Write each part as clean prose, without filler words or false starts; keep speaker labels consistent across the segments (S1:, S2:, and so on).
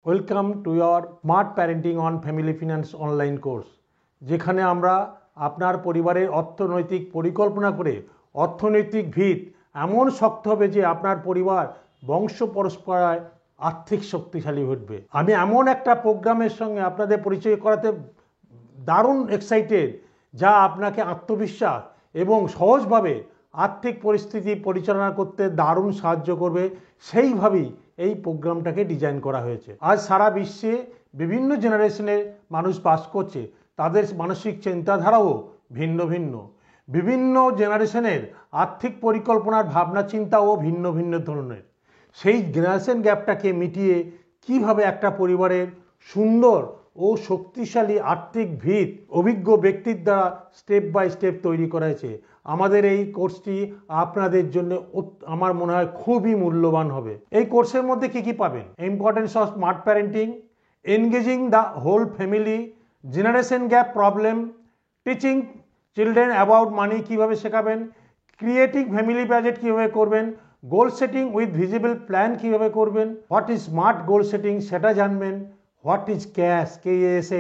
S1: Welcome to your smart parenting on family finance online course, যেখানে আমরা আপনার পরিবারের অর্থনৈতিক পরিকল্পনা করে অর্থনৈতিক ভিত এমন শক্ত হবে যে আপনার পরিবার বংশ পরম্পরায় আর্থিক শক্তিশালী উঠবে। আমি এমন একটা প্রোগ্রামের সঙ্গে আপনাদের পরিচয় করাতে দারুণ এক্সাইটেড, যা আপনাকে আত্মবিশ্বাস এবং সহজভাবে আর্থিক পরিস্থিতি পরিচালনা করতে দারুণ সাহায্য করবে। সেইভাবেই এই প্রোগ্রামটাকে ডিজাইন করা হয়েছে। আজ সারা বিশ্বে বিভিন্ন জেনারেশনের মানুষ বাস করছে, তাদের মানসিক চিন্তাধারাও ভিন্ন ভিন্ন। বিভিন্ন জেনারেশনের আর্থিক পরিকল্পনার ভাবনা চিন্তাও ভিন্ন ভিন্ন ধরনের। সেই জেনারেশন গ্যাপটাকে মিটিয়ে কিভাবে একটা পরিবারের সুন্দর ও শক্তিশালী আর্থিক ভিত অভিজ্ঞ ব্যক্তির দ্বারা স্টেপ বাই স্টেপ তৈরি করা হয়েছে। আমাদের এই কোর্সটি আপনাদের জন্য আমার মনে হয় খুবই মূল্যবান হবে। এই কোর্সের মধ্যে কি কি পাবেন? Importance of smart parenting, engaging the whole family, generation gap problem, teaching children about money কীভাবে শেখাবেন, ক্রিয়েটিভ ফ্যামিলি বাজেট কীভাবে করবেন, goal setting with visible plan কীভাবে করবেন, what is smart goal setting সেটা জানবেন, হোয়াট ইজ ক্যাশ KASH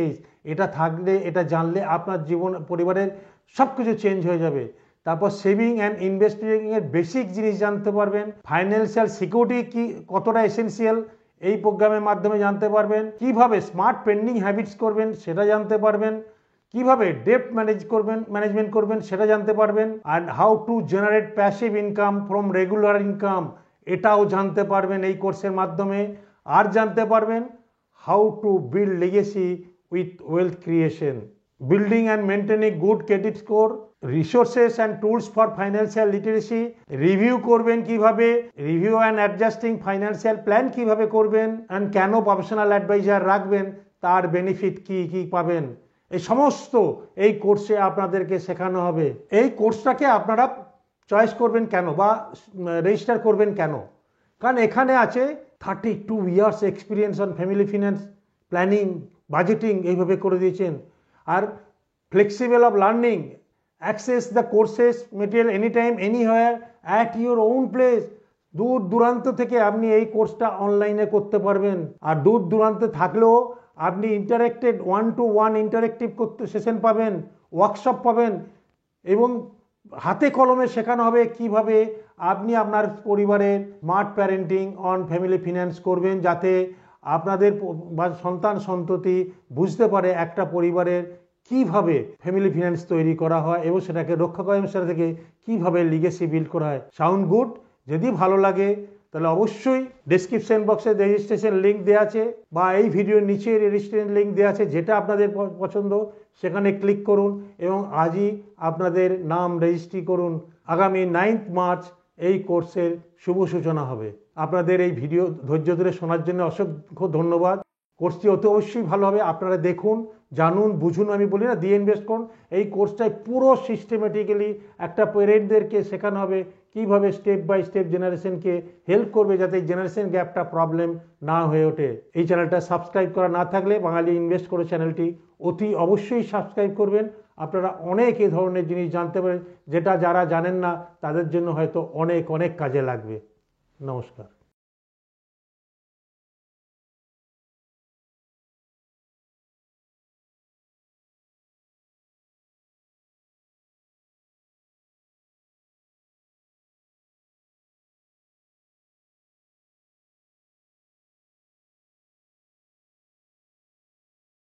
S1: এটা থাকলে, এটা জানলে আপনার জীবন পরিবারের সব কিছু চেঞ্জ হয়ে যাবে। তারপর সেভিং অ্যান্ড ইনভেস্টিংয়ের বেসিক জিনিস জানতে পারবেন। ফাইন্যান্সিয়াল সিকিউরিটি কি কতটা এসেন্সিয়াল এই প্রোগ্রামের মাধ্যমে জানতে পারবেন। কিভাবে স্মার্ট স্পেন্ডিং হ্যাবিটস করবেন সেটা জানতে পারবেন। কিভাবে ডেট ম্যানেজমেন্ট করবেন সেটা জানতে পারবেন। And how to generate passive income from regular income এটাও জানতে পারবেন এই কোর্সের মাধ্যমে। আর জানতে পারবেন how to build legacy with wealth creation, building and maintaining good credit score, resources and tools for financial literacy, review করবেন কিভাবে, review and adjusting financial plan কিভাবে করবেন, অ্যান্ড কেন প্রফেশনাল অ্যাডভাইজার রাখবেন, তার বেনিফিট কি কি পাবেন, এই সমস্ত এই কোর্সে আপনাদেরকে শেখানো হবে। এই কোর্সটাকে আপনারা চয়েস করবেন কেন বা রেজিস্টার করবেন কেন? কারণ এখানে আছে 32 years experience on family finance, planning, budgeting এইভাবে করে দিয়েছেন। আর flexible of learning, access the courses material any time anywhere at your own place. দূর দূরান্ত থেকে আপনি এই কোর্সটা অনলাইনে করতে পারবেন। আর দূর দূরান্তে থাকলেও আপনি ইন্টারেক্টেড 1-to-1 ইন্টারেক্টিভ করতে সেশন পাবেন, ওয়ার্কশপ পাবেন, এবং হাতে কলমে শেখানো হবে কিভাবে আপনি আপনার পরিবারের smart parenting on family finance করবেন, যাতে আপনাদের সন্তান সন্ততি বুঝতে পারে একটা পরিবারের কিভাবে ফ্যামিলি ফিন্যান্স তৈরি করা হয় এবং সেটাকে রক্ষা করা, এবং সেটা থেকে কীভাবে লিগেসি বিল্ড করা হয়। Sound good? যদি ভালো লাগে তাহলে অবশ্যই ডেসক্রিপশন বক্সে রেজিস্ট্রেশন লিঙ্ক দেওয়া আছে, বা এই ভিডিওর নিচে রেজিস্ট্রেশন লিঙ্ক দেওয়া আছে, যেটা আপনাদের পছন্দ সেখানে ক্লিক করুন এবং আজই আপনাদের নাম রেজিস্ট্রি করুন। আগামী 9 মার্চ এই কোর্সের শুভ সূচনা হবে। আপনাদের এই ভিডিও ধৈর্য ধরে শোনার জন্য অসংখ্য ধন্যবাদ। কোর্সটি অতি অবশ্যই ভালো হবে, আপনারা দেখুন, জানুন, বুঝুন। আমি বলি না দিয়ে ইনভেস্ট করুন। এই কোর্সটায় পুরো সিস্টেমেটিক্যালি একটা পেরেন্টদেরকে শেখানো হবে কীভাবে স্টেপ বাই স্টেপ জেনারেশনকে হেল্প করবে, যাতে জেনারেশন গ্যাপটা প্রবলেম না হয়ে ওঠে। এই চ্যানেলটা সাবস্ক্রাইব করা না থাকলে বাঙালি ইনভেস্ট করে চ্যানেলটি অতি অবশ্যই সাবস্ক্রাইব করবেন। আপনারা অনেক এই ধরনের জিনিস জানতে পারেন, যেটা যারা জানেন না তাদের জন্য হয়তো অনেক অনেক কাজে লাগবে। নমস্কার।